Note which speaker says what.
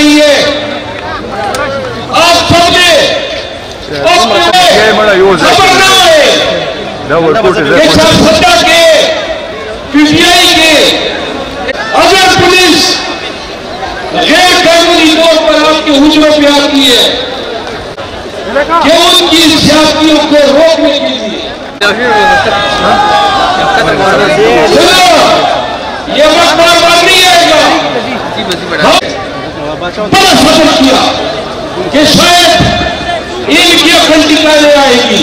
Speaker 1: रही है। आप सबने सत्ता के पीटीआई के अगर पुलिस गैर कानूनी तौर पर आपके हुजूम पे आती है कि उनकी ज्यादतियों को रोकने के लिए ये वक्त बार नहीं आएगा। बड़ा सफर किया कि शायद इनकी अकल टिकाने आएगी।